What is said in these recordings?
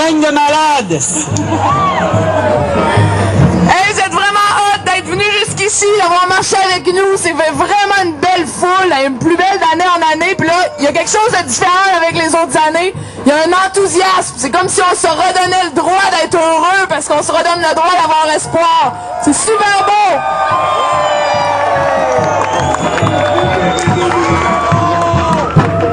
gang de malades! Hey, vous êtes vraiment hot d'être venus jusqu'ici, d'avoir marché avec nous. C'est vraiment une belle foule, une plus belle d'année en année. Puis là, il y a quelque chose de différent avec les autres années. Il y a un enthousiasme. C'est comme si on se redonnait le droit d'être heureux parce qu'on se redonne le droit d'avoir espoir. C'est super beau!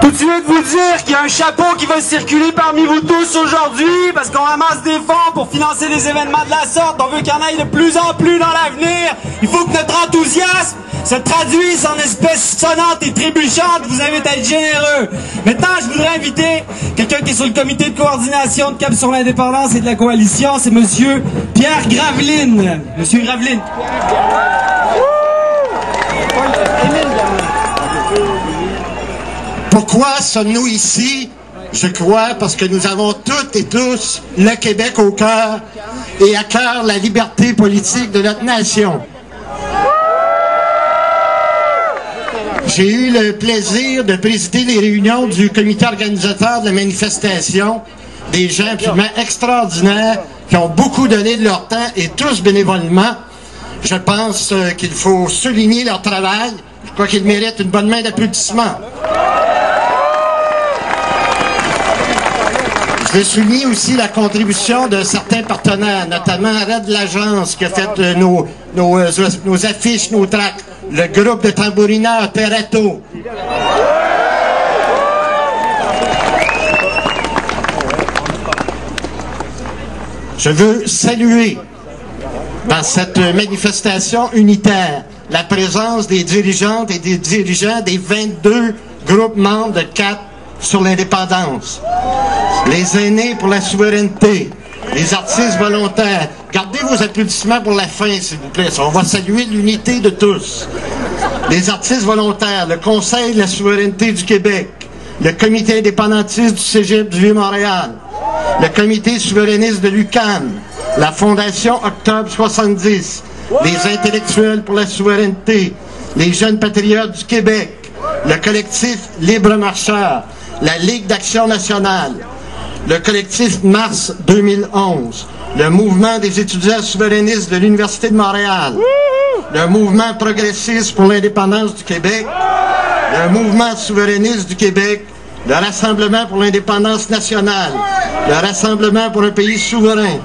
Tout de suite vous dire qu'il y a un chapeau qui va circuler parmi vous tous aujourd'hui parce qu'on ramasse des fonds pour financer des événements de la sorte. On veut qu'il y en aille de plus en plus dans l'avenir. Il faut que notre enthousiasme se traduise en espèces sonnantes et trébuchantes. Je vous invite à être généreux. Maintenant, je voudrais inviter quelqu'un qui est sur le comité de coordination de Cap sur l'indépendance et de la coalition. C'est Monsieur Pierre Graveline. Monsieur Graveline. Pourquoi sommes-nous ici? Je crois parce que nous avons toutes et tous le Québec au cœur et à cœur la liberté politique de notre nation. J'ai eu le plaisir de présider les réunions du comité organisateur de la manifestation, des gens absolument extraordinaires qui ont beaucoup donné de leur temps et tous bénévolement. Je pense qu'il faut souligner leur travail. Je crois qu'ils méritent une bonne main d'applaudissement. Je veux souligner aussi la contribution de certains partenaires, notamment Red l'Agence qui a fait nos affiches, nos tracts, le groupe de tambourineurs Terretto. Je veux saluer dans cette manifestation unitaire la présence des dirigeantes et des dirigeants des 22 groupes membres de CAP sur l'indépendance. Les aînés pour la souveraineté, les artistes volontaires. Gardez vos applaudissements pour la fin, s'il vous plaît. On va saluer l'unité de tous. Les artistes volontaires, le Conseil de la souveraineté du Québec, le Comité indépendantiste du Cégep du Vieux-Montréal, le Comité souverainiste de l'UQAM, la Fondation Octobre 70, les intellectuels pour la souveraineté, les jeunes patriotes du Québec, le collectif Libre Marcheur, la Ligue d'action nationale, le collectif Mars 2011, le mouvement des étudiants souverainistes de l'Université de Montréal, le mouvement progressiste pour l'indépendance du Québec, le mouvement souverainiste du Québec, le Rassemblement pour l'indépendance nationale, le Rassemblement pour un pays souverain,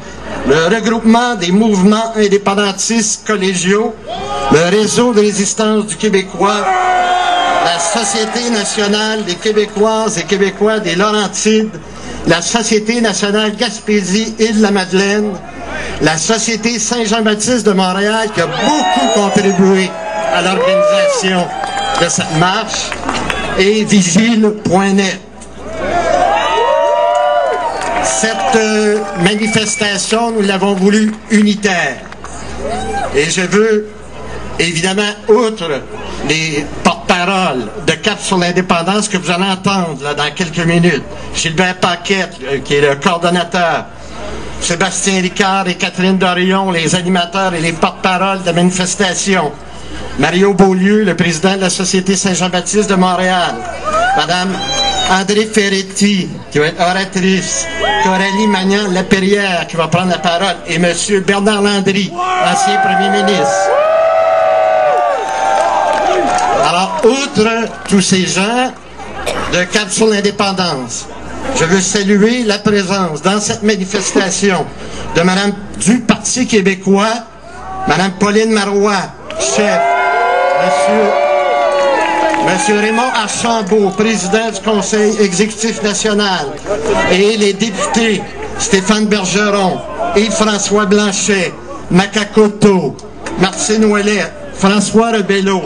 le regroupement des mouvements indépendantistes collégiaux, le Réseau de résistance du Québécois, la Société nationale des Québécoises et Québécois des Laurentides, la Société nationale Gaspésie-Île-de-la-Madeleine, la Société Saint-Jean-Baptiste de Montréal qui a beaucoup contribué à l'organisation de cette marche, et Vigile.net. Cette manifestation, nous l'avons voulu unitaire. Et je veux, évidemment, outre les porte-paroles de Cap sur l'indépendance que vous allez entendre là, dans quelques minutes, Gilbert Paquette, qui est le coordonnateur, Sébastien Ricard et Catherine Dorion, les animateurs et les porte-paroles de la manifestation, Mario Beaulieu, le président de la Société Saint-Jean-Baptiste de Montréal, Madame André Ferretti, qui va être oratrice, Coralie Magnan-Lapérière, qui va prendre la parole, et Monsieur Bernard Landry, ancien premier ministre. Alors, outre tous ces gens de Cap sur l'indépendance, je veux saluer la présence dans cette manifestation de Madame du Parti québécois, Madame Pauline Marois, chef, Monsieur Raymond Archambault, président du Conseil exécutif national, et les députés Stéphane Bergeron, Yves-François Blanchet, Macacoto, Martine Ouellet, François Rebello,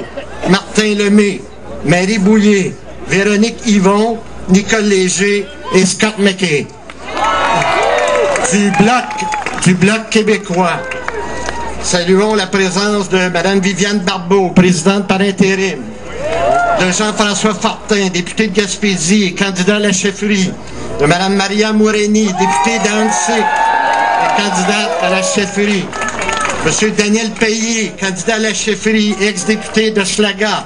Martin Lemay, Marie Bouillet, Véronique Yvon, Nicole Léger et Scott McKay. Du Bloc québécois. Saluons la présence de Mme Viviane Barbeau, présidente par intérim, de Jean-François Fortin, député de Gaspésie et candidat à la chefferie, de Mme Maria Moureni, députée d'Annecy et candidate à la chefferie, M. Daniel Payet, candidat à la chefferie, ex-député de Schlaga,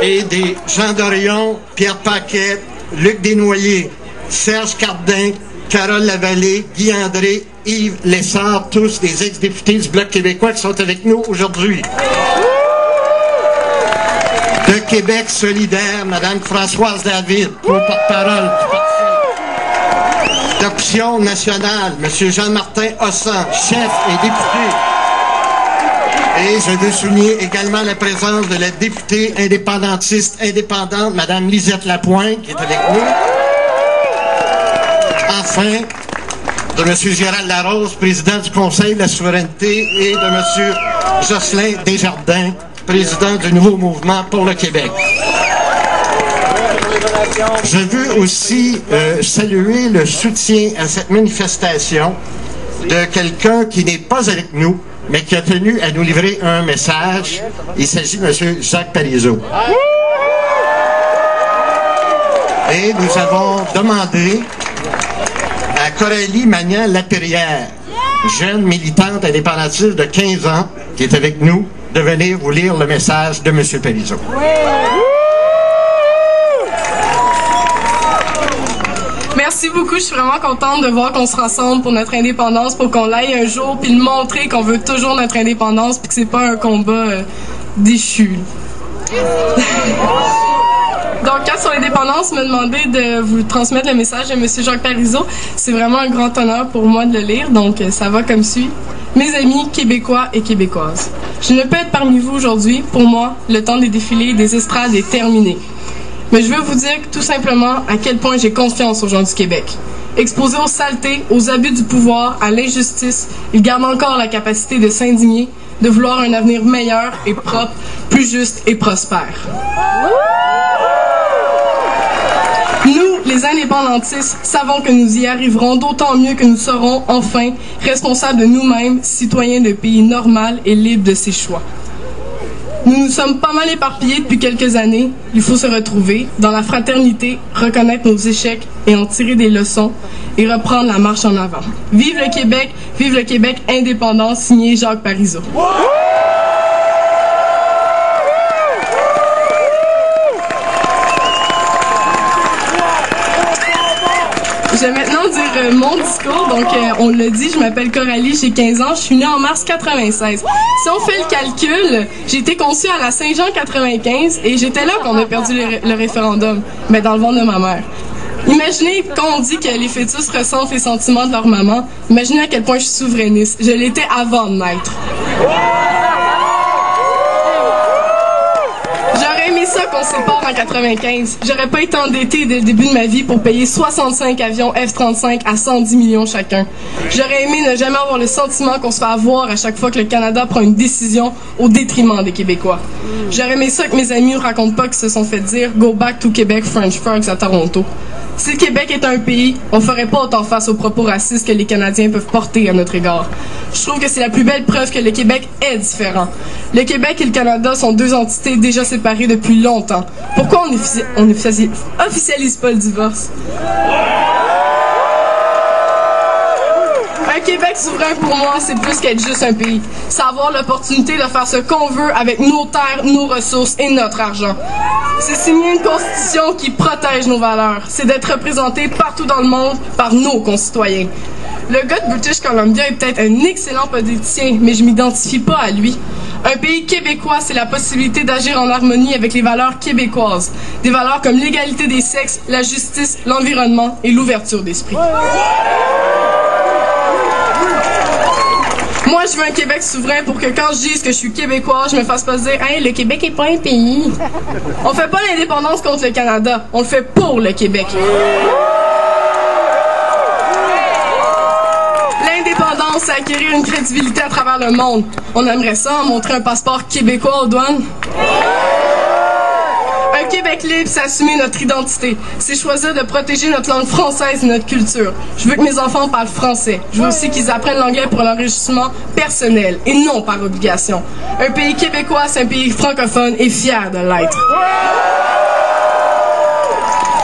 et des Jean Dorion, Pierre Paquet, Luc Desnoyers, Serge Cardin, Carole Lavallée, Guy André, Yves Lessard, tous des ex-députés du Bloc québécois qui sont avec nous aujourd'hui. De Québec solidaire, Mme Françoise David, porte-parole du parti. D'Option nationale, M. Jean-Martin Hossan, chef et député. Et je veux souligner également la présence de la députée indépendantiste indépendante, Mme Lisette Lapointe, qui est avec nous. Enfin, de M. Gérald Larose, président du Conseil de la souveraineté, et de M. Jocelyn Desjardins, président du Nouveau Mouvement pour le Québec. Je veux aussi saluer le soutien à cette manifestation de quelqu'un qui n'est pas avec nous, mais qui a tenu à nous livrer un message. Il s'agit de M. Jacques Parizeau. Et nous avons demandé à Coralie Magnan-Lapierrière, jeune militante indépendantiste de 15 ans, qui est avec nous, de venir vous lire le message de M. Parizeau. Merci beaucoup, je suis vraiment contente de voir qu'on se rassemble pour notre indépendance, pour qu'on l'aille un jour, puis le montrer qu'on veut toujours notre indépendance, puis que c'est pas un combat déchu. Donc, quand sur l'indépendance me demandé de vous transmettre le message de M. Jacques Parizeau, c'est vraiment un grand honneur pour moi de le lire, donc ça va comme suit. Mes amis québécois et québécoises, je ne peux être parmi vous aujourd'hui. Pour moi, le temps des défilés et des estrades est terminé. Mais je veux vous dire tout simplement à quel point j'ai confiance aux gens du Québec. Exposés aux saletés, aux abus du pouvoir, à l'injustice, ils gardent encore la capacité de s'indigner, de vouloir un avenir meilleur et propre, plus juste et prospère. Nous, les indépendantistes, savons que nous y arriverons d'autant mieux que nous serons, enfin, responsables de nous-mêmes, citoyens d'un pays normal et libre de ses choix. Nous nous sommes pas mal éparpillés depuis quelques années. Il faut se retrouver, dans la fraternité, reconnaître nos échecs et en tirer des leçons et reprendre la marche en avant. Vive le Québec indépendant, signé Jacques Parizeau. Je vais maintenant dire mon discours. Donc, on l'a dit, je m'appelle Coralie, j'ai 15 ans, je suis née en mars 96. Si on fait le calcul, j'ai été conçue à la Saint-Jean 95 et j'étais là quand on a perdu le référendum, mais dans le ventre de ma mère. Imaginez, quand on dit que les fœtus ressentent les sentiments de leur maman, imaginez à quel point je suis souverainiste. Je l'étais avant de naître. Qu'on sépare en 95. J'aurais pas été endettée dès le début de ma vie pour payer 65 avions F-35 à 110 millions chacun. J'aurais aimé ne jamais avoir le sentiment qu'on se fait avoir à chaque fois que le Canada prend une décision au détriment des Québécois. J'aurais aimé ça que mes amis ne racontent pas qu'ils se sont fait dire « Go back to Québec, French Frogs » à Toronto. Si le Québec est un pays, on ferait pas autant face aux propos racistes que les Canadiens peuvent porter à notre égard. Je trouve que c'est la plus belle preuve que le Québec est différent. Le Québec et le Canada sont deux entités déjà séparées depuis longtemps. Pourquoi on officialise pas le divorce? Un Québec souverain, pour moi, c'est plus qu'être juste un pays. C'est avoir l'opportunité de faire ce qu'on veut avec nos terres, nos ressources et notre argent. C'est signer une constitution qui protège nos valeurs. C'est d'être représenté partout dans le monde par nos concitoyens. Le gars de British Columbia est peut-être un excellent politicien, mais je m'identifie pas à lui. Un pays québécois, c'est la possibilité d'agir en harmonie avec les valeurs québécoises. Des valeurs comme l'égalité des sexes, la justice, l'environnement et l'ouverture d'esprit. Moi, je veux un Québec souverain pour que quand je dise que je suis québécois, je me fasse pas dire « Hey, le Québec est pas un pays. » On fait pas l'indépendance contre le Canada, on le fait pour le Québec. L'indépendance, c'est acquérir une crédibilité à travers le monde. On aimerait ça, montrer un passeport québécois aux douanes. Un Québec libre, c'est assumer notre identité. C'est choisir de protéger notre langue française et notre culture. Je veux que mes enfants parlent français. Je veux aussi qu'ils apprennent l'anglais pour l'enrichissement personnel et non par obligation. Un pays québécois, c'est un pays francophone et fier de l'être.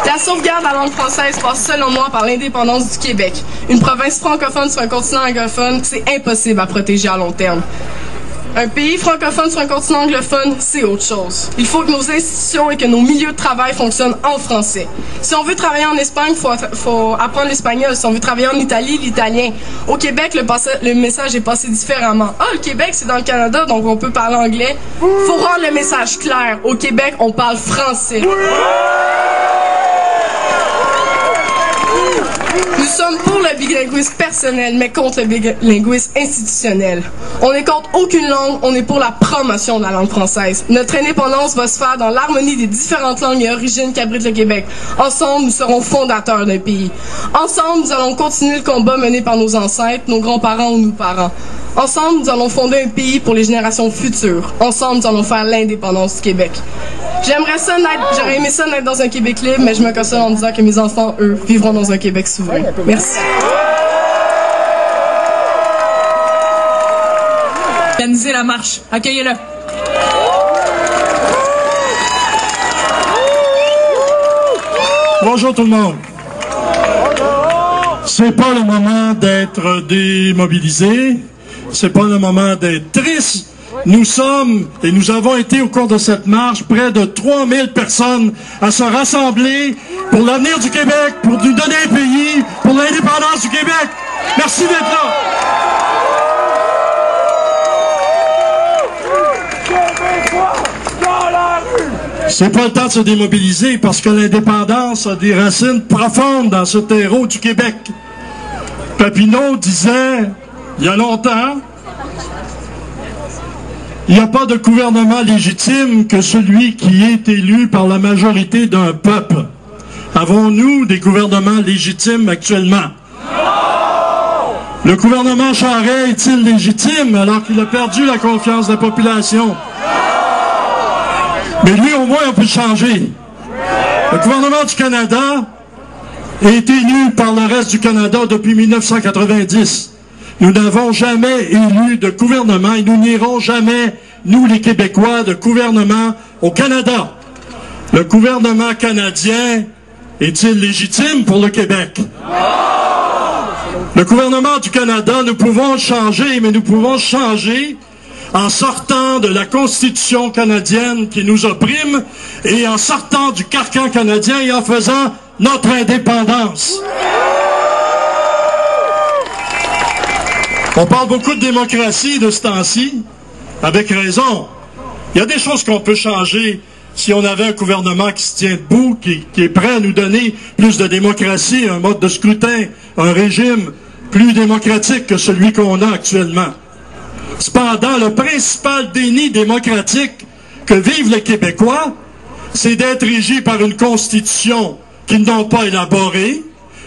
La sauvegarde de la langue française passe selon moi par l'indépendance du Québec. Une province francophone sur un continent anglophone, c'est impossible à protéger à long terme. Un pays francophone sur un continent anglophone, c'est autre chose. Il faut que nos institutions et que nos milieux de travail fonctionnent en français. Si on veut travailler en Espagne, faut apprendre l'espagnol. Si on veut travailler en Italie, l'italien. Au Québec, le message est passé différemment. Ah, le Québec, c'est dans le Canada, donc on peut parler anglais. Faut rendre le message clair. Au Québec, on parle français. Nous sommes pour le bilinguisme personnel, mais contre le bilinguisme institutionnel. On n'est contre aucune langue, on est pour la promotion de la langue française. Notre indépendance va se faire dans l'harmonie des différentes langues et origines qu'abrite le Québec. Ensemble, nous serons fondateurs d'un pays. Ensemble, nous allons continuer le combat mené par nos ancêtres, nos grands-parents ou nos parents. Ensemble, nous allons fonder un pays pour les générations futures. Ensemble, nous allons faire l'indépendance du Québec. J'aurais aimé ça naître dans un Québec libre, mais je me console en disant que mes enfants, eux, vivront dans un Québec souverain. Merci. Organiser la marche. Accueillez-le. Bonjour tout le monde. C'est pas le moment d'être démobilisé. C'est pas le moment d'être triste. Nous sommes, et nous avons été au cours de cette marche, près de 3000 personnes à se rassembler pour l'avenir du Québec, pour nous donner un pays, pour l'indépendance du Québec. Merci d'être là. C'est pas le temps de se démobiliser parce que l'indépendance a des racines profondes dans ce terreau du Québec. Papineau disait, il y a longtemps, il n'y a pas de gouvernement légitime que celui qui est élu par la majorité d'un peuple. Avons-nous des gouvernements légitimes actuellement? Non! Le gouvernement Charest est-il légitime alors qu'il a perdu la confiance de la population? Non! Mais lui, au moins, on peut le changer. Le gouvernement du Canada est élu par le reste du Canada depuis 1990. Nous n'avons jamais élu de gouvernement et nous n'irons jamais, nous les Québécois, de gouvernement au Canada. Le gouvernement canadien est-il légitime pour le Québec? Le gouvernement du Canada, nous pouvons le changer, mais nous pouvons le changer en sortant de la Constitution canadienne qui nous opprime et en sortant du carcan canadien et en faisant notre indépendance. On parle beaucoup de démocratie de ce temps-ci, avec raison. Il y a des choses qu'on peut changer si on avait un gouvernement qui se tient debout, qui est prêt à nous donner plus de démocratie, un mode de scrutin, un régime plus démocratique que celui qu'on a actuellement. Cependant, le principal déni démocratique que vivent les Québécois, c'est d'être régis par une constitution qu'ils n'ont pas élaborée,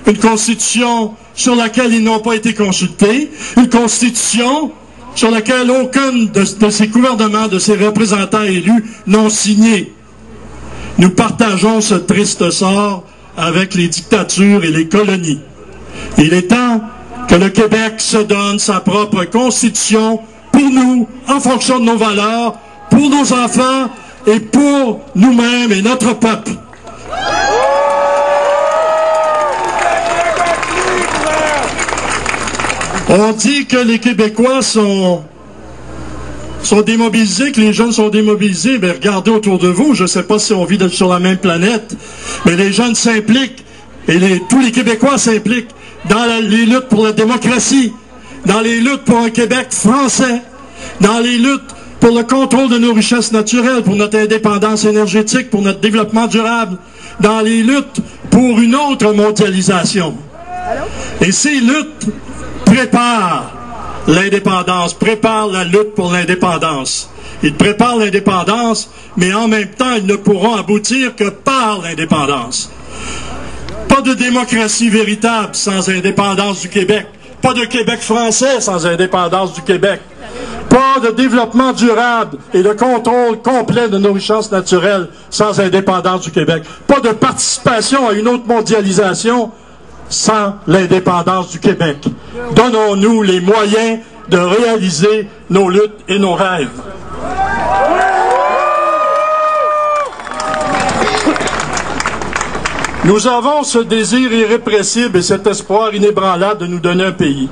une constitution sur laquelle ils n'ont pas été consultés, une constitution sur laquelle aucun de ces gouvernements, de ces représentants élus n'ont signé. Nous partageons ce triste sort avec les dictatures et les colonies. Il est temps que le Québec se donne sa propre constitution pour nous, en fonction de nos valeurs, pour nos enfants et pour nous-mêmes et notre peuple. On dit que les Québécois sont démobilisés, que les jeunes sont démobilisés. Mais regardez autour de vous, je ne sais pas si on vit sur la même planète, mais les jeunes s'impliquent, et tous les Québécois s'impliquent dans les luttes pour la démocratie, dans les luttes pour un Québec français, dans les luttes pour le contrôle de nos richesses naturelles, pour notre indépendance énergétique, pour notre développement durable, dans les luttes pour une autre mondialisation. Et ces luttes préparent l'indépendance, préparent la lutte pour l'indépendance. Ils préparent l'indépendance, mais en même temps, ils ne pourront aboutir que par l'indépendance. Pas de démocratie véritable sans indépendance du Québec. Pas de Québec français sans indépendance du Québec. Pas de développement durable et de contrôle complet de nos richesses naturelles sans indépendance du Québec. Pas de participation à une autre mondialisation sans l'indépendance du Québec. Donnons-nous les moyens de réaliser nos luttes et nos rêves. Nous avons ce désir irrépressible et cet espoir inébranlable de nous donner un pays.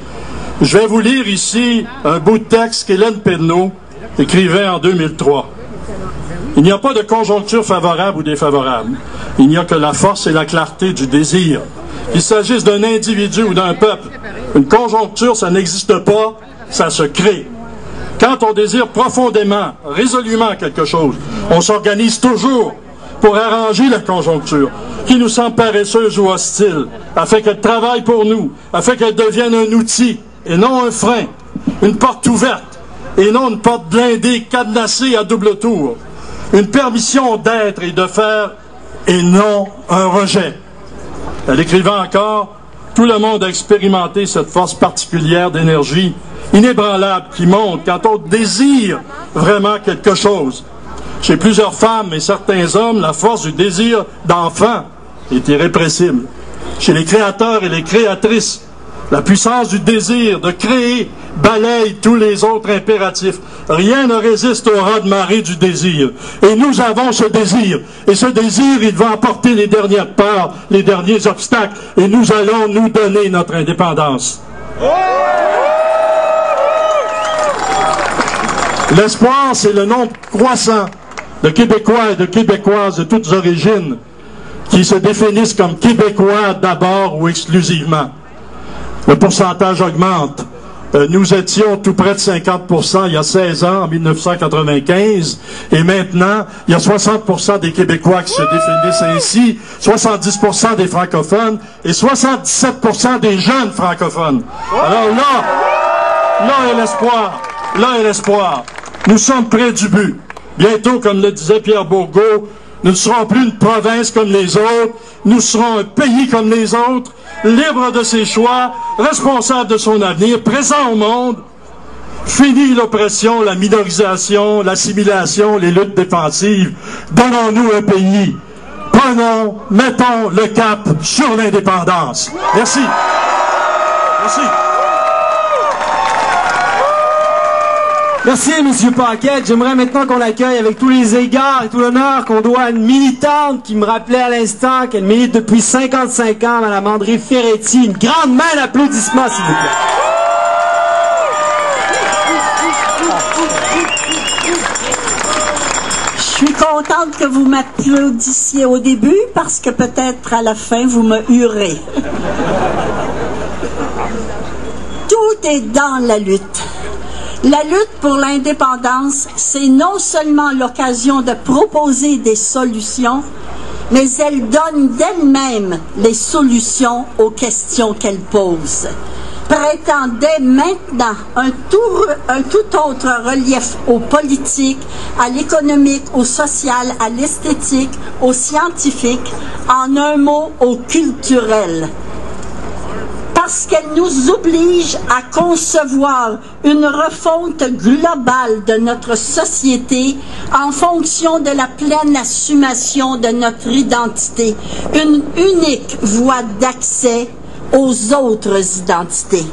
Je vais vous lire ici un bout de texte qu'Hélène Penneau écrivait en 2003, « Il n'y a pas de conjoncture favorable ou défavorable. Il n'y a que la force et la clarté du désir. Qu'il s'agisse d'un individu ou d'un peuple, une conjoncture, ça n'existe pas, ça se crée. Quand on désire profondément, résolument quelque chose, on s'organise toujours pour arranger la conjoncture, qui nous semble paresseuse ou hostile, afin qu'elle travaille pour nous, afin qu'elle devienne un outil et non un frein, une porte ouverte et non une porte blindée, cadenassée à double tour, une permission d'être et de faire et non un rejet. » Elle écrivait encore, « Tout le monde a expérimenté cette force particulière d'énergie, inébranlable, qui monte quand on désire vraiment quelque chose. Chez plusieurs femmes et certains hommes, la force du désir d'enfant est irrépressible. Chez les créateurs et les créatrices, la puissance du désir de créer balaye tous les autres impératifs. Rien ne résiste au raz-de-marée du désir. Et nous avons ce désir. Et ce désir, il va apporter les dernières peurs, les derniers obstacles. Et nous allons nous donner notre indépendance. L'espoir, c'est le nombre croissant de Québécois et de Québécoises de toutes origines qui se définissent comme Québécois d'abord ou exclusivement. Le pourcentage augmente. Nous étions tout près de 50% il y a 16 ans, en 1995, et maintenant, il y a 60% des Québécois qui se définissent ainsi, 70% des francophones et 77% des jeunes francophones. Alors là est l'espoir. Là est l'espoir. Nous sommes près du but. Bientôt, comme le disait Pierre Bourgault, nous ne serons plus une province comme les autres, nous serons un pays comme les autres, libre de ses choix, responsable de son avenir, présent au monde. Fini l'oppression, la minorisation, l'assimilation, les luttes défensives. Donnons-nous un pays. Mettons le cap sur l'indépendance. Merci. Merci. Merci, M. Paquette. J'aimerais maintenant qu'on l'accueille avec tous les égards et tout l'honneur qu'on doit à une militante qui me rappelait à l'instant qu'elle milite depuis 55 ans, Mme André Ferretti. Une grande main d'applaudissements, s'il vous plaît. Je suis contente que vous m'applaudissiez au début parce que peut-être à la fin vous me hurez. Tout est dans la lutte. La lutte pour l'indépendance, c'est non seulement l'occasion de proposer des solutions, mais elle donne d'elle-même les solutions aux questions qu'elle pose, prêtant dès maintenant un tout autre relief au politique, à l'économique, au social, à l'esthétique, au scientifique, en un mot, au culturel. Parce qu'elle nous oblige à concevoir une refonte globale de notre société en fonction de la pleine assumation de notre identité, une unique voie d'accès aux autres identités.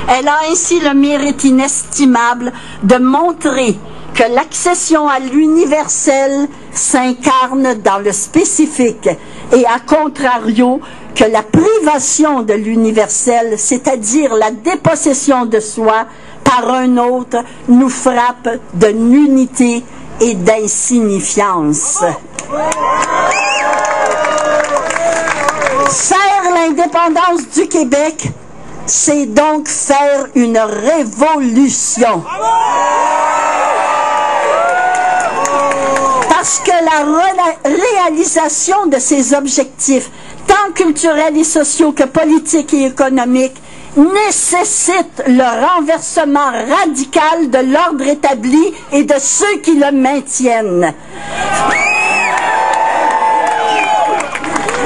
Elle a ainsi le mérite inestimable de montrer que l'accession à l'universel s'incarne dans le spécifique et à contrario que la privation de l'universel, c'est-à-dire la dépossession de soi par un autre, nous frappe de nullité et d'insignifiance. Faire l'indépendance du Québec, c'est donc faire une révolution. Parce que la réalisation de ces objectifs, tant culturels et sociaux que politiques et économiques, nécessite le renversement radical de l'ordre établi et de ceux qui le maintiennent.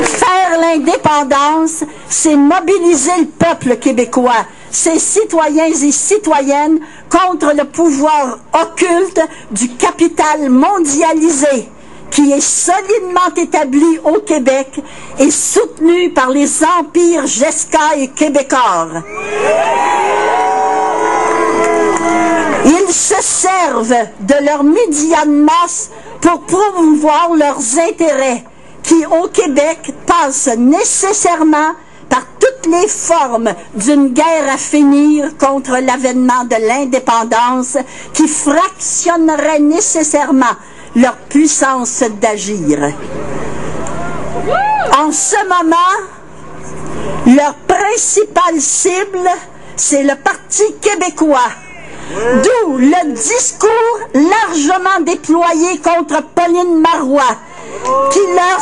Faire l'indépendance, c'est mobiliser le peuple québécois, ses citoyens et citoyennes contre le pouvoir occulte du capital mondialisé qui est solidement établi au Québec et soutenu par les empires Gesca et Québécois. Ils se servent de leurs médias de masse pour promouvoir leurs intérêts qui, au Québec, passent nécessairement par toutes toutes les formes d'une guerre à finir contre l'avènement de l'indépendance qui fractionnerait nécessairement leur puissance d'agir. En ce moment, leur principale cible, c'est le Parti québécois. D'où le discours largement déployé contre Pauline Marois, qui leur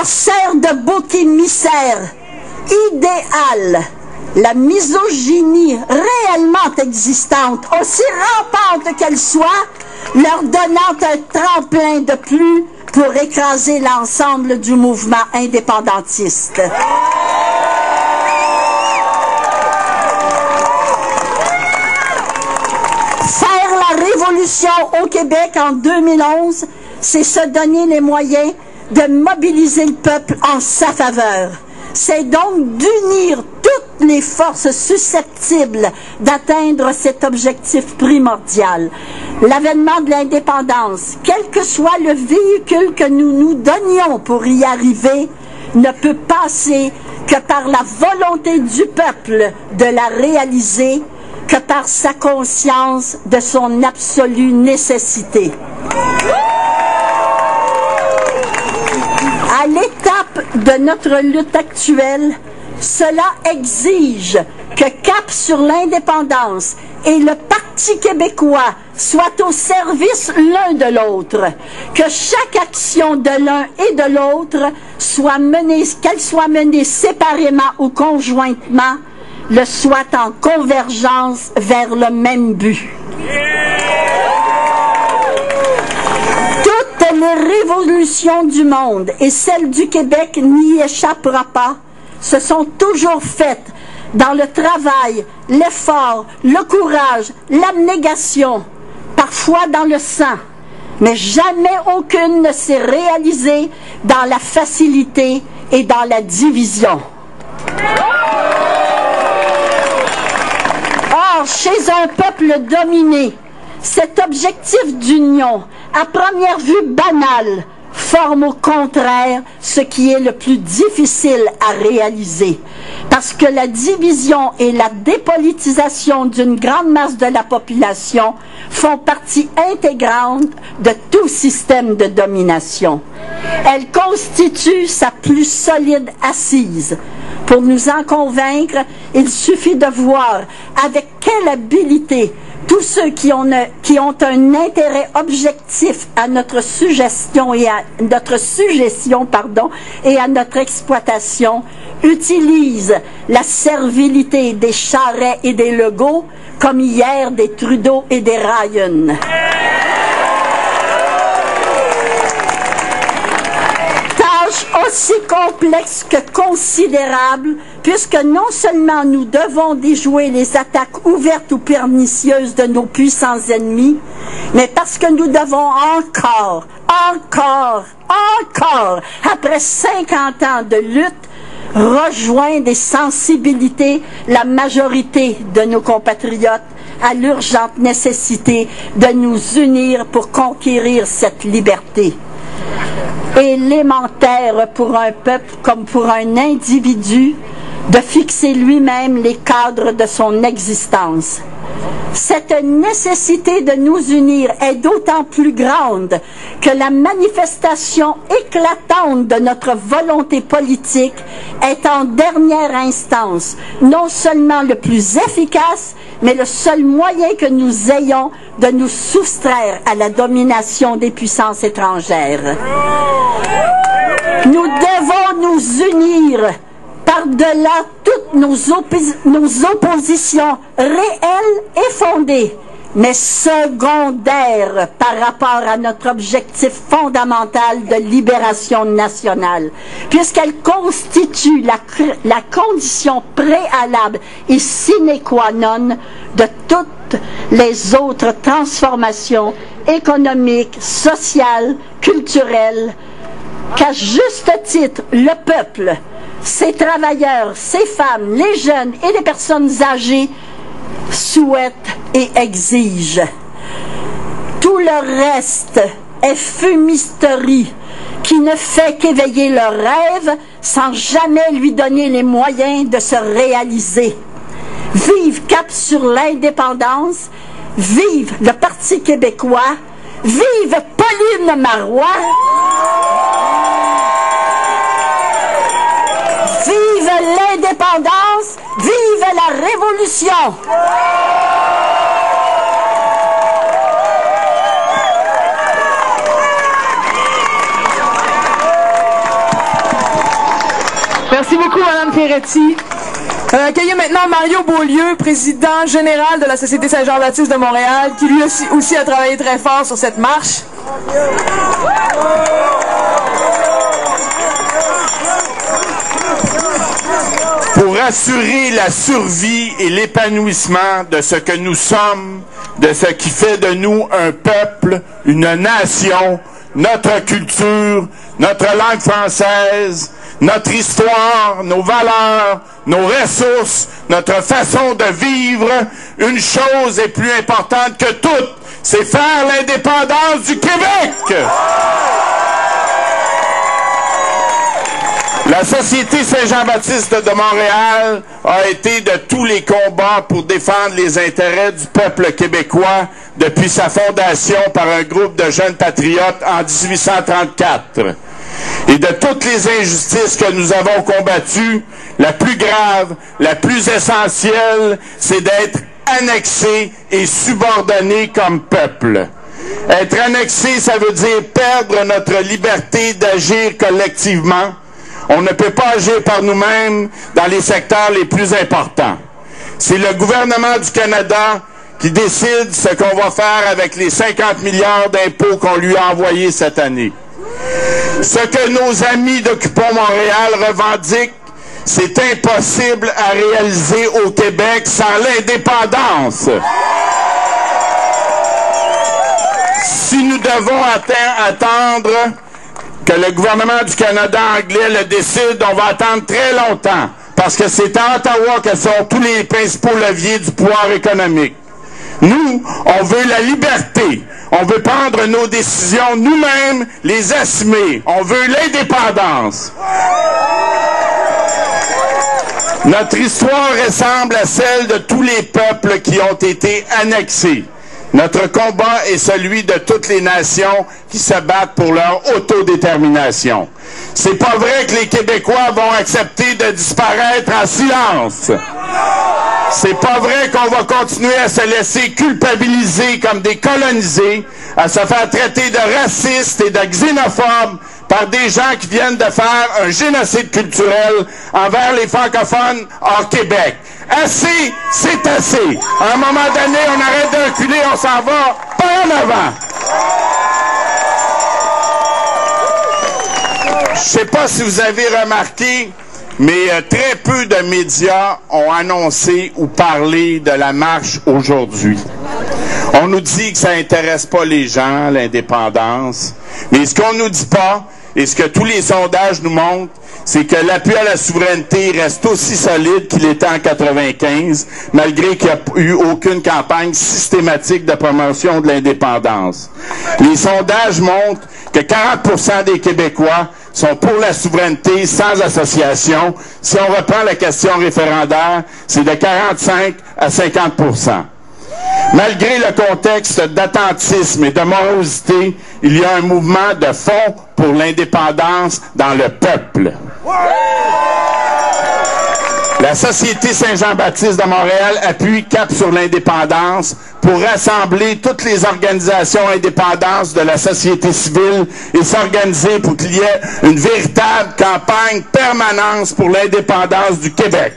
sert de bouc émissaire idéal. La misogynie réellement existante, aussi rampante qu'elle soit, leur donnant un tremplin de plus pour écraser l'ensemble du mouvement indépendantiste. Faire la révolution au Québec en 2011, c'est se donner les moyens de mobiliser le peuple en sa faveur. C'est donc d'unir toutes les forces susceptibles d'atteindre cet objectif primordial. L'avènement de l'indépendance, quel que soit le véhicule que nous nous donnions pour y arriver, ne peut passer que par la volonté du peuple de la réaliser, que par sa conscience de son absolue nécessité. À l'étape de notre lutte actuelle, cela exige que Cap sur l'indépendance et le Parti québécois soient au service l'un de l'autre, que chaque action de l'un et de l'autre soit menée, qu'elle soit menée séparément ou conjointement, le soit en convergence vers le même but. Toutes les révolutions du monde, et celle du Québec n'y échappera pas, se sont toujours faites dans le travail, l'effort, le courage, l'abnégation, parfois dans le sang, mais jamais aucune ne s'est réalisée dans la facilité et dans la division. Or, chez un peuple dominé, cet objectif d'union, à première vue banal, forme au contraire ce qui est le plus difficile à réaliser. Parce que la division et la dépolitisation d'une grande masse de la population font partie intégrante de tout système de domination. Elles constituent sa plus solide assise. Pour nous en convaincre, il suffit de voir avec quelle habileté tous ceux qui ont un intérêt objectif à notre suggestion et à notre exploitation utilisent la servilité des Charest et des Legault comme hier des Trudeau et des Ryan. Aussi complexe que considérable, puisque non seulement nous devons déjouer les attaques ouvertes ou pernicieuses de nos puissants ennemis, mais parce que nous devons encore, après 50 ans de lutte, rejoindre des sensibilités la majorité de nos compatriotes à l'urgente nécessité de nous unir pour conquérir cette liberté. Élémentaire pour un peuple comme pour un individu de fixer lui-même les cadres de son existence. Cette nécessité de nous unir est d'autant plus grande que la manifestation éclatante de notre volonté politique est en dernière instance non seulement le plus efficace, mais le seul moyen que nous ayons de nous soustraire à la domination des puissances étrangères. Nous devons nous unir par-delà toutes nos oppositions réelles et fondées, mais secondaires par rapport à notre objectif fondamental de libération nationale, puisqu'elle constitue la condition préalable et sine qua non de toutes les autres transformations économiques, sociales, culturelles, qu'à juste titre, le peuple, ces travailleurs, ces femmes, les jeunes et les personnes âgées souhaitent et exigent. Tout le reste est fumisterie qui ne fait qu'éveiller leur rêve sans jamais lui donner les moyens de se réaliser. Vive Cap sur l'indépendance, vive le Parti québécois, vive Pauline Marois, vive l'indépendance, vive la révolution! Merci beaucoup, Mme Ferretti. Accueillons maintenant Mario Beaulieu, président général de la Société Saint-Jean-Baptiste de Montréal, qui lui aussi a travaillé très fort sur cette marche. Pour assurer la survie et l'épanouissement de ce que nous sommes, de ce qui fait de nous un peuple, une nation, notre culture, notre langue française, notre histoire, nos valeurs, nos ressources, notre façon de vivre, une chose est plus importante que toutes, c'est faire l'indépendance du Québec! La Société Saint-Jean-Baptiste de Montréal a été de tous les combats pour défendre les intérêts du peuple québécois depuis sa fondation par un groupe de jeunes patriotes en 1834. Et de toutes les injustices que nous avons combattues, la plus grave, la plus essentielle, c'est d'être annexé et subordonné comme peuple. Être annexé, ça veut dire perdre notre liberté d'agir collectivement. On ne peut pas agir par nous-mêmes dans les secteurs les plus importants. C'est le gouvernement du Canada qui décide ce qu'on va faire avec les 50 milliards d'impôts qu'on lui a envoyés cette année. Ce que nos amis d'Occupons Montréal revendiquent, c'est impossible à réaliser au Québec sans l'indépendance. Si nous devons attendre que le gouvernement du Canada anglais le décide, on va attendre très longtemps, parce que c'est à Ottawa que sont tous les principaux leviers du pouvoir économique. Nous, on veut la liberté. On veut prendre nos décisions nous-mêmes, les assumer. On veut l'indépendance. Notre histoire ressemble à celle de tous les peuples qui ont été annexés. Notre combat est celui de toutes les nations qui se battent pour leur autodétermination. C'est pas vrai que les Québécois vont accepter de disparaître en silence. C'est pas vrai qu'on va continuer à se laisser culpabiliser comme des colonisés, à se faire traiter de racistes et de xénophobes par des gens qui viennent de faire un génocide culturel envers les francophones hors Québec. Assez, c'est assez. À un moment donné, on arrête de reculer, on s'en va pas en avant. Je sais pas si vous avez remarqué, mais très peu de médias ont annoncé ou parlé de la marche aujourd'hui. On nous dit que ça intéresse pas les gens, l'indépendance, mais ce qu'on nous dit pas, et ce que tous les sondages nous montrent, c'est que l'appui à la souveraineté reste aussi solide qu'il était en 95, malgré qu'il n'y a eu aucune campagne systématique de promotion de l'indépendance. Les sondages montrent que 40% des Québécois sont pour la souveraineté sans association. Si on reprend la question référendaire, c'est de 45 à 50%. Malgré le contexte d'attentisme et de morosité, il y a un mouvement de fond pour l'indépendance dans le peuple. La Société Saint-Jean-Baptiste de Montréal appuie Cap sur l'indépendance pour rassembler toutes les organisations indépendantes de la société civile et s'organiser pour qu'il y ait une véritable campagne permanente pour l'indépendance du Québec.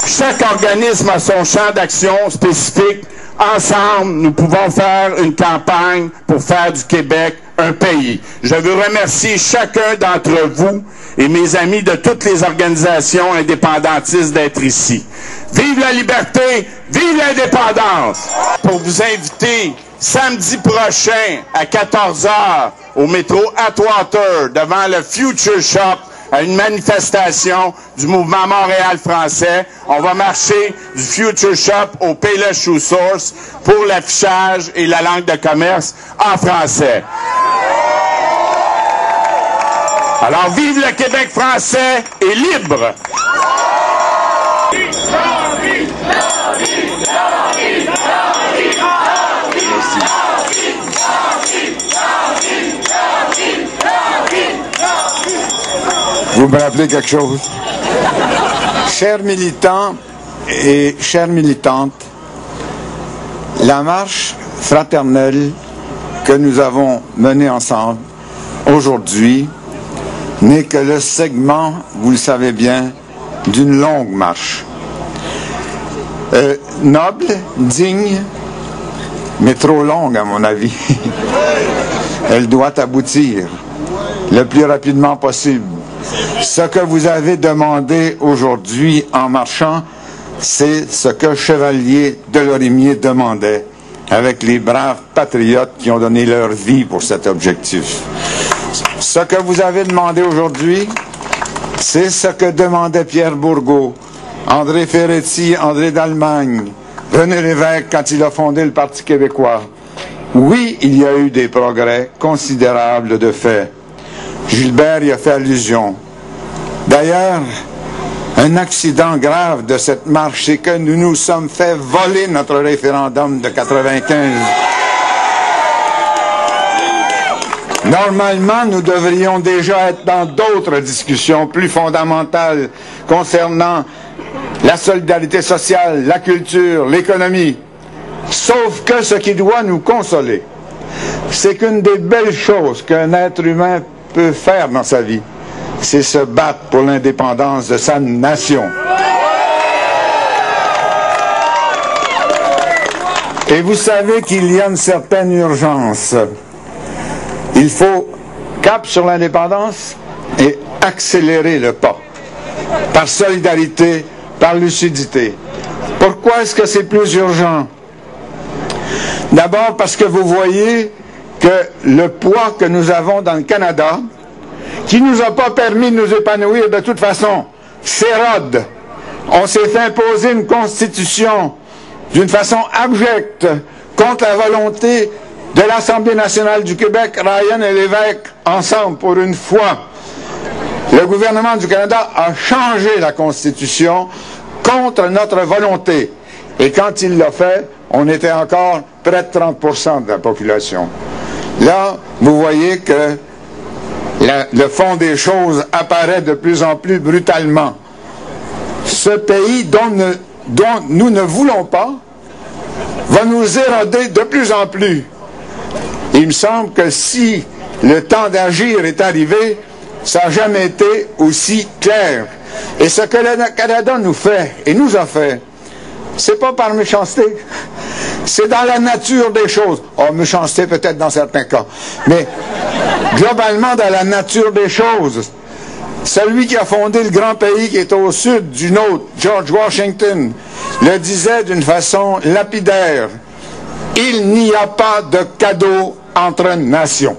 Chaque organisme a son champ d'action spécifique. Ensemble, nous pouvons faire une campagne pour faire du Québec un pays. Je veux remercier chacun d'entre vous et mes amis de toutes les organisations indépendantistes d'être ici. Vive la liberté, vive l'indépendance! Pour vous inviter samedi prochain à 14h au métro Atwater devant le Future Shop à une manifestation du mouvement Montréal français. On va marcher du Future Shop au Payless Shoe Source pour l'affichage et la langue de commerce en français. Alors, vive le Québec français et libre! Vous me rappelez quelque chose? Chers militants et chères militantes, la marche fraternelle que nous avons menée ensemble aujourd'hui n'est que le segment, vous le savez bien, d'une longue marche. Noble, digne, mais trop longue à mon avis. Elle doit aboutir le plus rapidement possible. Ce que vous avez demandé aujourd'hui en marchant, c'est ce que Chevalier de Lorimier demandait avec les braves patriotes qui ont donné leur vie pour cet objectif. Ce que vous avez demandé aujourd'hui, c'est ce que demandaient Pierre Bourgault, André Ferretti, André d'Allemagne, René Lévesque quand il a fondé le Parti québécois. Oui, il y a eu des progrès considérables de fait. Gilbert y a fait allusion. D'ailleurs, un accident grave de cette marche, c'est que nous nous sommes fait voler notre référendum de 95. Normalement, nous devrions déjà être dans d'autres discussions plus fondamentales concernant la solidarité sociale, la culture, l'économie. Sauf que ce qui doit nous consoler, c'est qu'une des belles choses qu'un être humain peut faire dans sa vie, c'est se battre pour l'indépendance de sa nation. Et vous savez qu'il y a une certaine urgence. Il faut cap sur l'indépendance et accélérer le pas. Par solidarité, par lucidité. Pourquoi est-ce que c'est plus urgent? D'abord parce que vous voyez que le poids que nous avons dans le Canada, qui nous a pas permis de nous épanouir de toute façon, s'érode. On s'est fait imposer une constitution d'une façon abjecte contre la volonté de l'Assemblée nationale du Québec, Ryan et Lévesque, ensemble pour une fois. Le gouvernement du Canada a changé la constitution contre notre volonté. Et quand il l'a fait, on était encore près de 30% de la population. Là, vous voyez que le fond des choses apparaît de plus en plus brutalement. Ce pays dont nous ne voulons pas va nous éroder de plus en plus. Il me semble que si le temps d'agir est arrivé, ça n'a jamais été aussi clair. Et ce que le Canada nous fait, et nous a fait, c'est pas par méchanceté, c'est dans la nature des choses. Oh, méchanceté peut-être dans certains cas, mais globalement dans la nature des choses. Celui qui a fondé le grand pays qui est au sud du nôtre, George Washington, le disait d'une façon lapidaire: il n'y a pas de cadeau entre nations.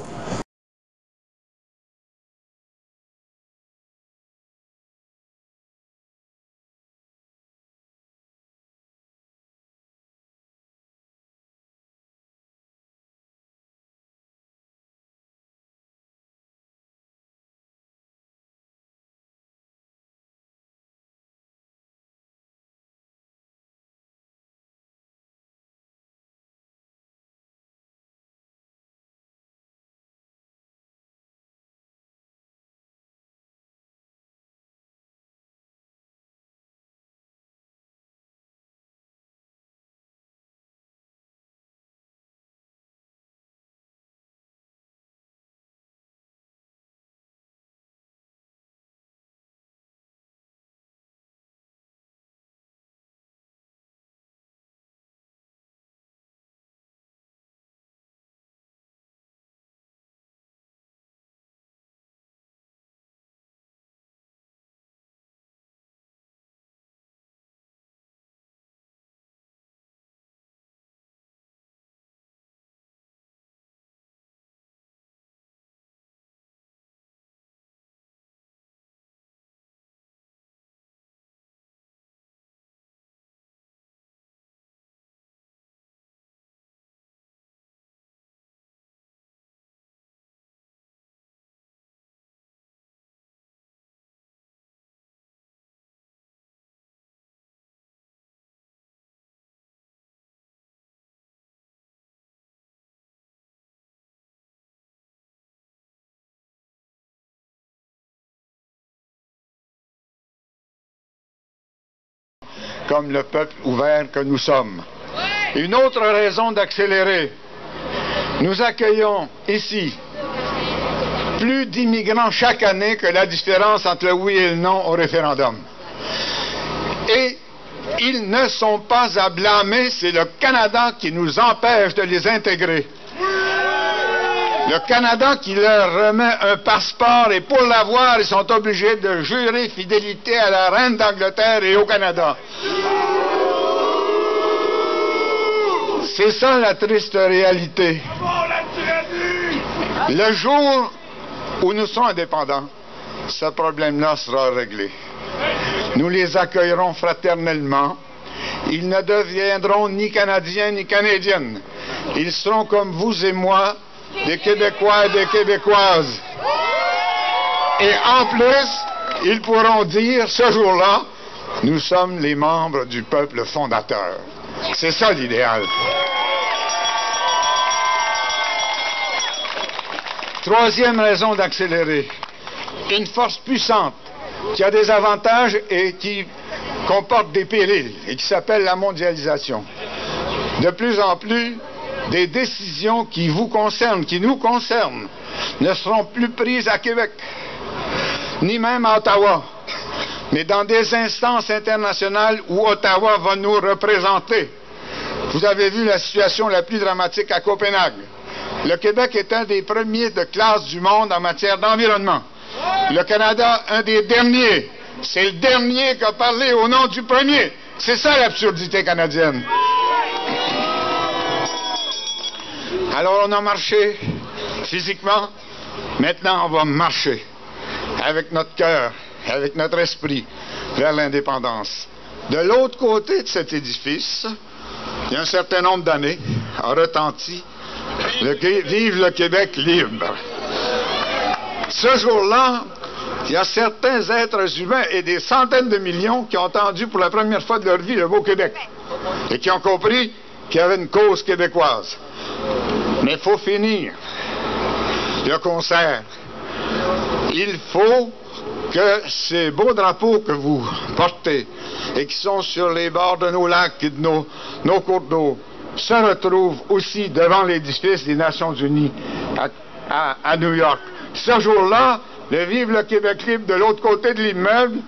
comme le peuple ouvert que nous sommes. Une autre raison d'accélérer. Nous accueillons ici plus d'immigrants chaque année que la différence entre le oui et le non au référendum. Et ils ne sont pas à blâmer, c'est le Canada qui nous empêche de les intégrer. Le Canada qui leur remet un passeport et pour l'avoir, ils sont obligés de jurer fidélité à la reine d'Angleterre et au Canada. C'est ça la triste réalité. Le jour où nous serons indépendants, ce problème-là sera réglé. Nous les accueillerons fraternellement. Ils ne deviendront ni Canadiens ni Canadiennes. Ils seront comme vous et moi, des Québécois et des Québécoises. Et en plus, ils pourront dire ce jour-là, nous sommes les membres du peuple fondateur. C'est ça l'idéal. Troisième raison d'accélérer. Une force puissante qui a des avantages et qui comporte des périls et qui s'appelle la mondialisation. De plus en plus, des décisions qui vous concernent, qui nous concernent, ne seront plus prises à Québec, ni même à Ottawa, mais dans des instances internationales où Ottawa va nous représenter. Vous avez vu la situation la plus dramatique à Copenhague. Le Québec est un des premiers de classe du monde en matière d'environnement. Le Canada, un des derniers. C'est le dernier qui a parlé au nom du premier. C'est ça l'absurdité canadienne. Alors on a marché physiquement. Maintenant on va marcher avec notre cœur, avec notre esprit vers l'indépendance. De l'autre côté de cet édifice, il y a un certain nombre d'années, a retenti Vive le Québec libre. Ce jour-là, il y a certains êtres humains et des centaines de millions qui ont entendu pour la première fois de leur vie le mot Québec et qui ont compris qu'il y avait une cause québécoise. Mais il faut finir le concert. Il faut que ces beaux drapeaux que vous portez et qui sont sur les bords de nos lacs et de nos cours d'eau se retrouvent aussi devant l'édifice des Nations Unies à New York. Ce jour-là, le Vive le Québec libre de l'autre côté de l'immeuble,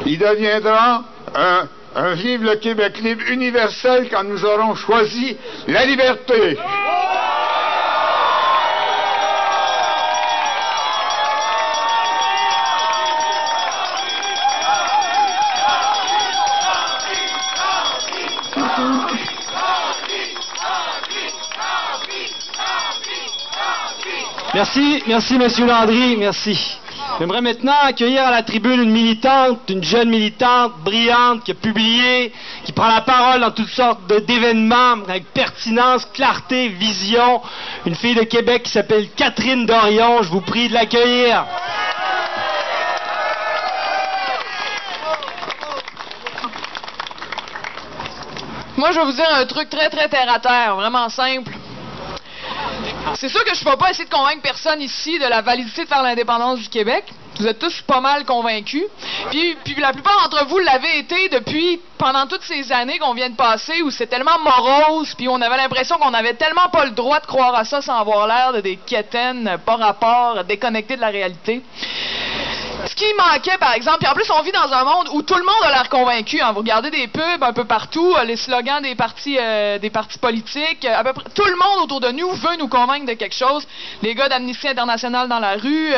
il deviendra un Vive le Québec libre universel quand nous aurons choisi la liberté. Merci, Monsieur Landry, merci. J'aimerais maintenant accueillir à la tribune une militante, une jeune militante brillante qui a publié, qui prend la parole dans toutes sortes d'événements avec pertinence, clarté, vision. Une fille de Québec qui s'appelle Catherine Dorion. Je vous prie de l'accueillir. Moi, je vais vous dire un truc très, très terre à terre, vraiment simple. C'est sûr que je ne vais pas essayer de convaincre personne ici de la validité de faire l'indépendance du Québec. Vous êtes tous pas mal convaincus. Puis la plupart d'entre vous l'avez été pendant toutes ces années qu'on vient de passer où c'est tellement morose, puis on avait l'impression qu'on n'avait tellement pas le droit de croire à ça sans avoir l'air de des quétaines par rapport, déconnectés de la réalité. Ce qui manquait, par exemple, puis en plus, on vit dans un monde où tout le monde a l'air convaincu. Hein. Vous regardez des pubs un peu partout, les slogans des partis politiques, à peu près tout le monde autour de nous veut nous convaincre de quelque chose. Les gars d'Amnesty International dans la rue,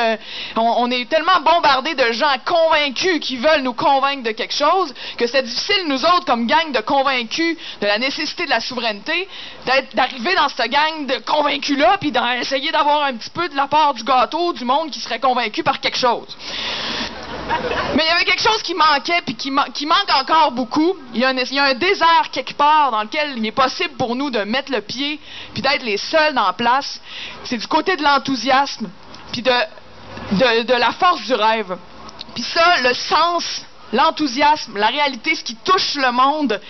on est tellement bombardés de gens convaincus qui veulent nous convaincre de quelque chose que c'est difficile, nous autres, comme gang de convaincus de la nécessité de la souveraineté, d'arriver dans cette gang de convaincus-là, puis d'essayer d'avoir un petit peu de la part du gâteau du monde qui serait convaincu par quelque chose. Mais il y avait quelque chose qui manquait, puis qui manque encore beaucoup. Il y a un désert quelque part dans lequel il est possible pour nous de mettre le pied, puis d'être les seuls en place. C'est du côté de l'enthousiasme, puis de la force du rêve. Puis ça, le sens, l'enthousiasme, la réalité, ce qui touche le monde,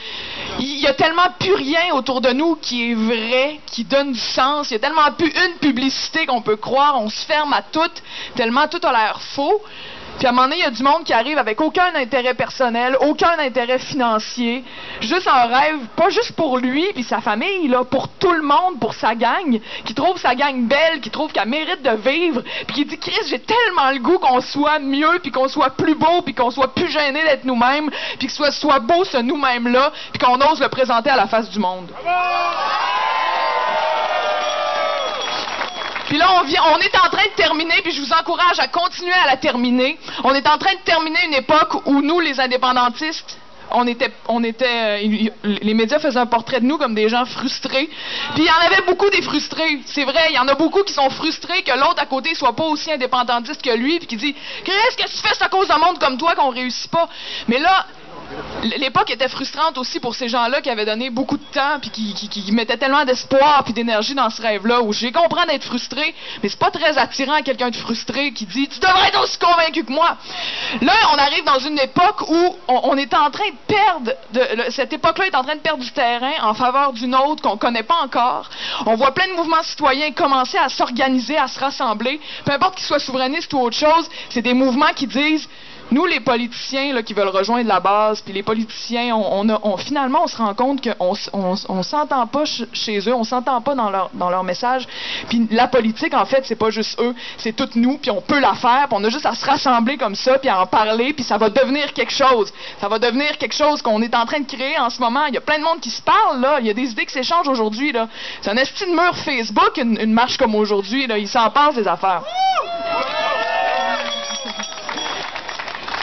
il y a tellement plus rien autour de nous qui est vrai, qui donne du sens. Il y a tellement plus une publicité qu'on peut croire, on se ferme à tout, tellement tout a l'air faux. Puis à un moment donné, il y a du monde qui arrive avec aucun intérêt personnel, aucun intérêt financier, juste un rêve, pas juste pour lui puis sa famille, là, pour tout le monde, pour sa gang, qui trouve sa gang belle, qui trouve qu'elle mérite de vivre, puis qui dit « Chris, j'ai tellement le goût qu'on soit mieux, puis qu'on soit plus beau, puis qu'on soit plus gêné d'être nous-mêmes, puis que soit beau ce nous-mêmes-là, puis qu'on ose le présenter à la face du monde. » Puis là, on est en train de terminer, puis je vous encourage à continuer à la terminer. On est en train de terminer une époque où nous, les indépendantistes, les médias faisaient un portrait de nous comme des gens frustrés. Puis il y en avait beaucoup des frustrés. C'est vrai, il y en a beaucoup qui sont frustrés que l'autre à côté soit pas aussi indépendantiste que lui, puis qui dit « Qu'est-ce que tu fais, c'est à cause d'un monde comme toi qu'on réussit pas. » Mais là, l'époque était frustrante aussi pour ces gens-là qui avaient donné beaucoup de temps puis qui mettaient tellement d'espoir puis d'énergie dans ce rêve-là, où j'ai compris d'être frustré, mais c'est pas très attirant à quelqu'un de frustré qui dit « Tu devrais être aussi convaincu que moi! » Là, on arrive dans une époque où on est en train de perdre, cette époque-là est en train de perdre du terrain en faveur d'une autre qu'on connaît pas encore. On voit plein de mouvements citoyens commencer à s'organiser, à se rassembler, peu importe qu'ils soient souverainistes ou autre chose, c'est des mouvements qui disent nous, les politiciens là, qui veulent rejoindre la base, puis les politiciens, finalement, on se rend compte qu'on s'entend pas chez eux, on s'entend pas dans leur message. Puis la politique, en fait, c'est pas juste eux, c'est toutes nous, puis on peut la faire, puis on a juste à se rassembler comme ça, puis à en parler, puis ça va devenir quelque chose. Ça va devenir quelque chose qu'on est en train de créer en ce moment. Il y a plein de monde qui se parle, là. Il y a des idées qui s'échangent aujourd'hui, là. C'est un esti de mur Facebook, une marche comme aujourd'hui, là. Ils s'en passent des affaires.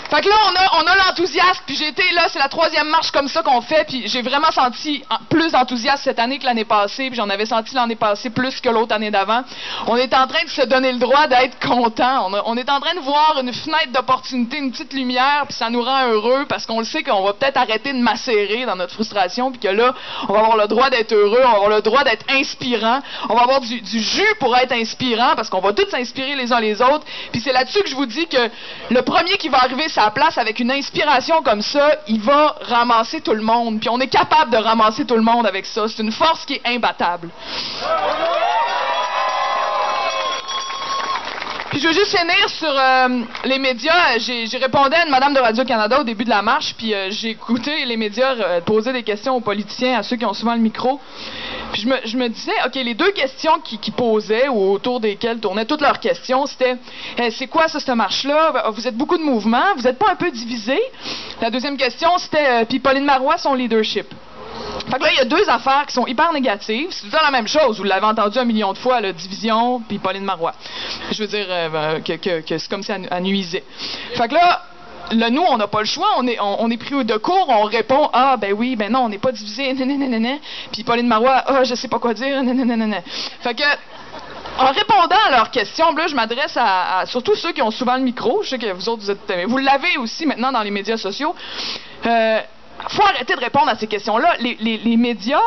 Fait que là, on a l'enthousiasme, puis j'ai été là, c'est la 3e marche comme ça qu'on fait, puis j'ai vraiment senti plus d'enthousiasme cette année que l'année passée, puis j'en avais senti l'année passée plus que l'autre année d'avant. On est en train de se donner le droit d'être content. On est en train de voir une fenêtre d'opportunité, une petite lumière, puis ça nous rend heureux, parce qu'on le sait qu'on va peut-être arrêter de macérer dans notre frustration, puis que là, on va avoir le droit d'être heureux, on va avoir le droit d'être inspirant, on va avoir du jus pour être inspirant, parce qu'on va tous s'inspirer les uns les autres, puis c'est là-dessus que je vous dis que le premier qui va arriver à la place avec une inspiration comme ça, il va ramasser tout le monde. Puis on est capable de ramasser tout le monde avec ça. C'est une force qui est imbattable. Puis je veux juste finir sur les médias. J'ai répondu à une madame de Radio-Canada au début de la marche, puis j'ai écouté les médias poser des questions aux politiciens, à ceux qui ont souvent le micro. Puis je me disais, OK, les deux questions qu'ils posaient, ou autour desquelles tournaient toutes leurs questions, c'était c'est quoi ça, cette marche-là? Vous êtes beaucoup de mouvements, vous n'êtes pas un peu divisés? La deuxième question, c'était puis Pauline Marois, son leadership. Fait que là, il y a deux affaires qui sont hyper négatives. C'est toujours la même chose. Vous l'avez entendu 1 million de fois, la division puis Pauline Marois. Je veux dire que c'est comme si elle nuisait. Fait que là, nous, on n'a pas le choix. On est pris de court. On répond, ah, ben oui, ben non, on n'est pas divisé. Puis Pauline Marois, ah, je sais pas quoi dire. Fait que, en répondant à leurs questions, là, je m'adresse à surtout ceux qui ont souvent le micro. Je sais que vous autres, vous l'avez aussi maintenant dans les médias sociaux. Faut arrêter de répondre à ces questions-là. Les médias,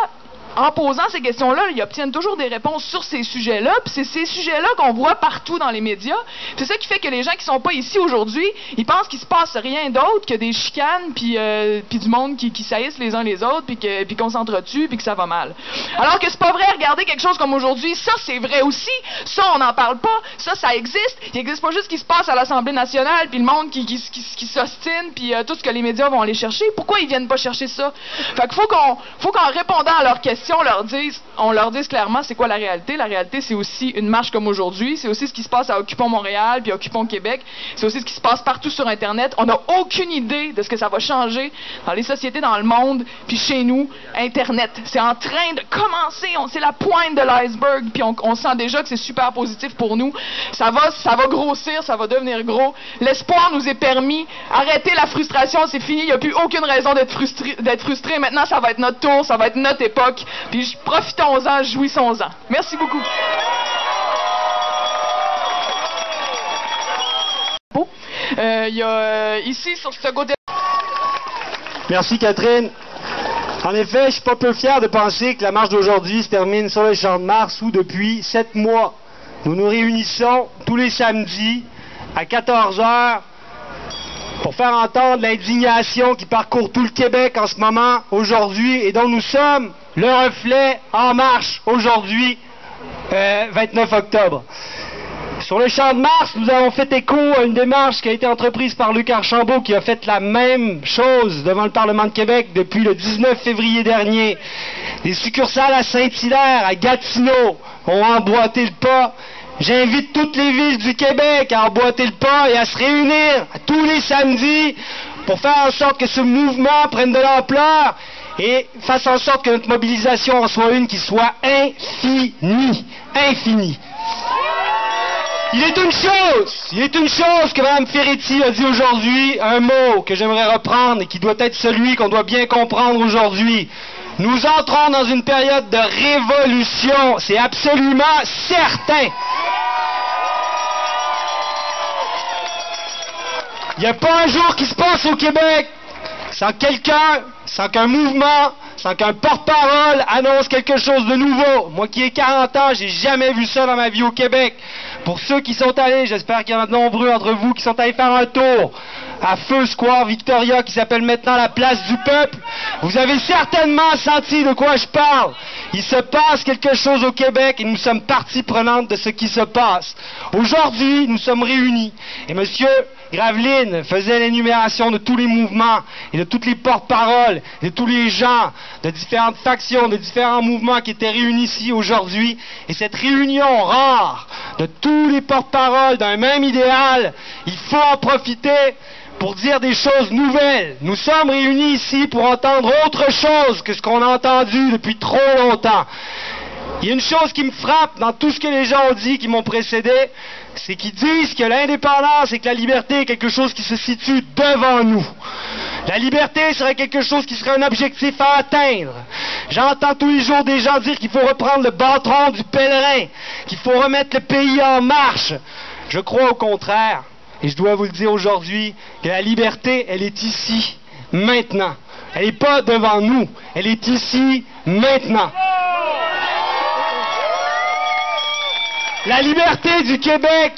en posant ces questions-là, ils obtiennent toujours des réponses sur ces sujets-là, puis c'est ces sujets-là qu'on voit partout dans les médias. C'est ça qui fait que les gens qui sont pas ici aujourd'hui, ils pensent qu'il se passe rien d'autre que des chicanes, puis du monde qui saillissent les uns les autres, puis qu'on s'entretue, puis que ça va mal. Alors que c'est pas vrai. Regardez quelque chose comme aujourd'hui, ça c'est vrai aussi. Ça on n'en parle pas. Ça existe. Il existe pas juste ce qui se passe à l'Assemblée nationale, puis le monde qui s'ostine, puis tout ce que les médias vont aller chercher. Pourquoi ils viennent pas chercher ça? Fait qu'il faut qu'en répondant à leurs questions, on leur dise clairement c'est quoi la réalité. La réalité, c'est aussi une marche comme aujourd'hui. C'est aussi ce qui se passe à Occupons Montréal, puis Occupons Québec. C'est aussi ce qui se passe partout sur Internet. On n'a aucune idée de ce que ça va changer dans les sociétés, dans le monde, puis chez nous, Internet. C'est en train de commencer. C'est la pointe de l'iceberg, puis on sent déjà que c'est super positif pour nous. Ça va grossir, ça va devenir gros. L'espoir nous est permis. Arrêtez la frustration, c'est fini. Il n'y a plus aucune raison d'être frustré. Maintenant, ça va être notre tour, ça va être notre époque. Puis profitons-en, jouissons-en. Merci beaucoup. Il y a ici, sur ce côté... Merci Catherine. En effet, je suis pas peu fier de penser que la marche d'aujourd'hui se termine sur le Champ de Mars où depuis 7 mois, nous nous réunissons tous les samedis à 14h pour faire entendre l'indignation qui parcourt tout le Québec en ce moment, aujourd'hui, et dont nous sommes le reflet en marche aujourd'hui, 29 octobre. Sur le Champ de Mars, nous avons fait écho à une démarche qui a été entreprise par Luc Archambault, qui a fait la même chose devant le Parlement de Québec depuis le 19 février dernier. Des succursales à Saint-Hilaire, à Gatineau, ont emboîté le pas. J'invite toutes les villes du Québec à emboîter le pas et à se réunir tous les samedis pour faire en sorte que ce mouvement prenne de l'ampleur et fasse en sorte que notre mobilisation en soit une qui soit infinie. Infinie. Il est une chose que Mme Ferretti a dit aujourd'hui, un mot que j'aimerais reprendre et qui doit être celui qu'on doit bien comprendre aujourd'hui. Nous entrons dans une période de révolution, c'est absolument certain. Il n'y a pas un jour qui se passe au Québec sans quelqu'un, sans qu'un mouvement, sans qu'un porte-parole annonce quelque chose de nouveau. Moi qui ai 40 ans, j'ai jamais vu ça dans ma vie au Québec. Pour ceux qui sont allés, j'espère qu'il y en a de nombreux entre vous qui sont allés faire un tour à Feu Square Victoria, qui s'appelle maintenant la Place du Peuple, vous avez certainement senti de quoi je parle. Il se passe quelque chose au Québec et nous sommes partie prenante de ce qui se passe. Aujourd'hui, nous sommes réunis et M. Graveline faisait l'énumération de tous les mouvements et de toutes les porte-paroles, de tous les gens, de différentes factions, de différents mouvements qui étaient réunis ici aujourd'hui. Et cette réunion rare de tous les porte-paroles d'un même idéal, il faut en profiter pour dire des choses nouvelles. Nous sommes réunis ici pour entendre autre chose que ce qu'on a entendu depuis trop longtemps. Il y a une chose qui me frappe dans tout ce que les gens ont dit qui m'ont précédé, c'est qu'ils disent que l'indépendance et que la liberté est quelque chose qui se situe devant nous. La liberté serait quelque chose qui serait un objectif à atteindre. J'entends tous les jours des gens dire qu'il faut reprendre le bâton du pèlerin, qu'il faut remettre le pays en marche. Je crois au contraire, et je dois vous le dire aujourd'hui, que la liberté, elle est ici, maintenant. Elle n'est pas devant nous, elle est ici, maintenant. La liberté du Québec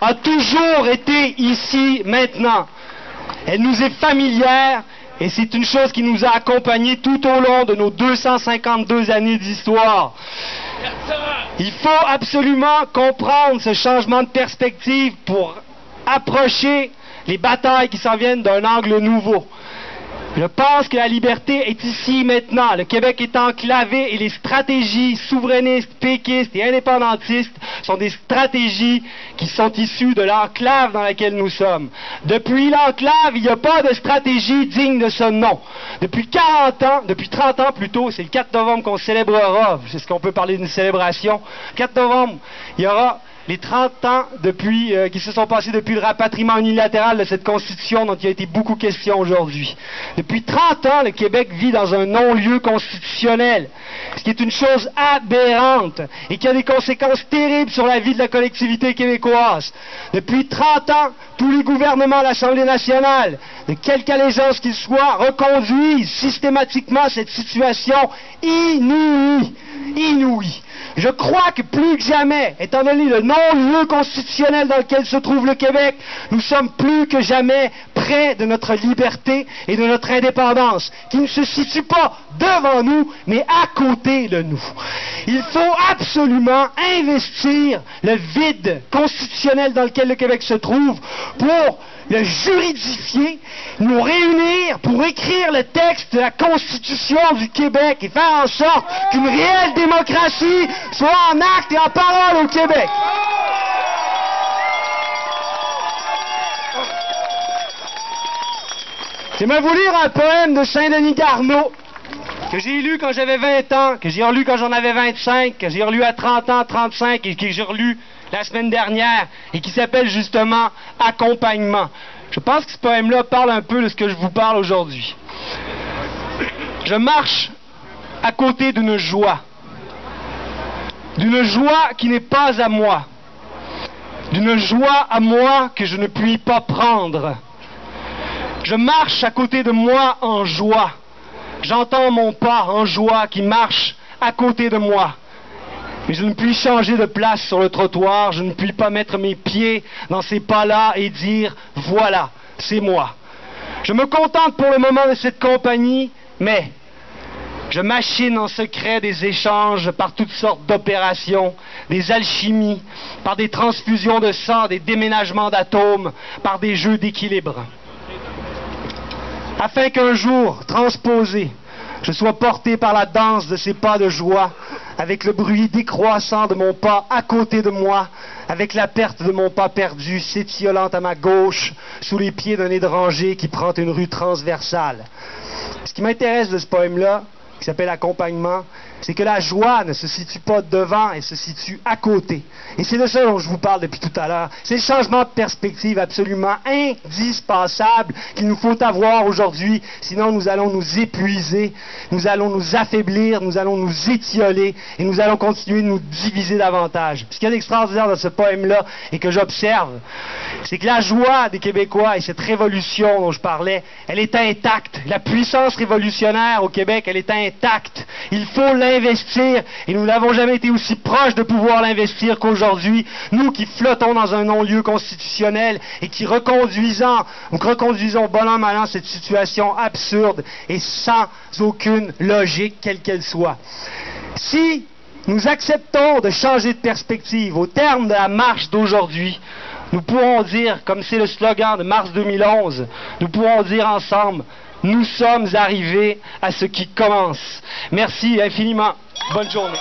a toujours été ici, maintenant. Elle nous est familière et c'est une chose qui nous a accompagnés tout au long de nos 252 années d'histoire. Il faut absolument comprendre ce changement de perspective pour approcher les batailles qui s'en viennent d'un angle nouveau. Je pense que la liberté est ici maintenant. Le Québec est enclavé et les stratégies souverainistes, péquistes et indépendantistes sont des stratégies qui sont issues de l'enclave dans laquelle nous sommes. Depuis l'enclave, il n'y a pas de stratégie digne de ce nom. Depuis 30 ans plutôt, c'est le 4 novembre qu'on célébrera, c'est ce qu'on peut parler d'une célébration. 4 novembre, il y aura les 30 ans qui se sont passés depuis le rapatriement unilatéral de cette Constitution dont il y a été beaucoup question aujourd'hui. Depuis 30 ans, le Québec vit dans un non-lieu constitutionnel, ce qui est une chose aberrante et qui a des conséquences terribles sur la vie de la collectivité québécoise. Depuis 30 ans, tous les gouvernements à l'Assemblée nationale, de quelque allégeance qu'ils soient, reconduisent systématiquement cette situation inouïe. Je crois que plus que jamais, étant donné le non-lieu constitutionnel dans lequel se trouve le Québec, nous sommes plus que jamais près de notre liberté et de notre indépendance, qui ne se situe pas devant nous, mais à côté de nous. Il faut absolument investir le vide constitutionnel dans lequel le Québec se trouve pour le juridifier, nous réunir pour écrire le texte de la Constitution du Québec et faire en sorte qu'une réelle démocratie soit en acte et en parole au Québec. J'aimerais vous lire un poème de Saint-Denis Garneau que j'ai lu quand j'avais 20 ans, que j'ai relu quand j'en avais 25, que j'ai relu à 30 ans, 35 et que j'ai relu la semaine dernière et qui s'appelle justement « Accompagnement ». Je pense que ce poème-là parle un peu de ce que je vous parle aujourd'hui. Je marche à côté d'une joie qui n'est pas à moi, d'une joie à moi que je ne puis pas prendre. Je marche à côté de moi en joie. J'entends mon pas en joie qui marche à côté de moi. Mais je ne puis changer de place sur le trottoir, je ne puis pas mettre mes pieds dans ces pas-là et dire « Voilà, c'est moi ». Je me contente pour le moment de cette compagnie, mais Je machine en secret des échanges par toutes sortes d'opérations, des alchimies, par des transfusions de sang, des déménagements d'atomes, par des jeux d'équilibre. Afin qu'un jour, transposé, je sois porté par la danse de ces pas de joie, avec le bruit décroissant de mon pas à côté de moi, avec la perte de mon pas perdu s'étiolant à ma gauche, sous les pieds d'un étranger qui prend une rue transversale. Ce qui m'intéresse de ce poème-là, qui s'appelle Accompagnement, c'est que la joie ne se situe pas devant, elle se situe à côté. Et c'est de ça dont je vous parle depuis tout à l'heure. C'est le changement de perspective absolument indispensable qu'il nous faut avoir aujourd'hui, sinon nous allons nous épuiser, nous allons nous affaiblir, nous allons nous étioler et nous allons continuer de nous diviser davantage. Ce qu'il y a d'extraordinaire dans ce poème-là et que j'observe, c'est que la joie des Québécois et cette révolution dont je parlais, elle est intacte. La puissance révolutionnaire au Québec, elle est intacte. Il faut l'investir et nous n'avons jamais été aussi proches de pouvoir l'investir qu'aujourd'hui. Nous qui flottons dans un non-lieu constitutionnel et qui reconduisons bon an mal an cette situation absurde et sans aucune logique quelle qu'elle soit. Si nous acceptons de changer de perspective au terme de la marche d'aujourd'hui, nous pourrons dire, comme c'est le slogan de mars 2011, nous pourrons dire ensemble, nous sommes arrivés à ce qui commence. Merci infiniment. Bonne journée.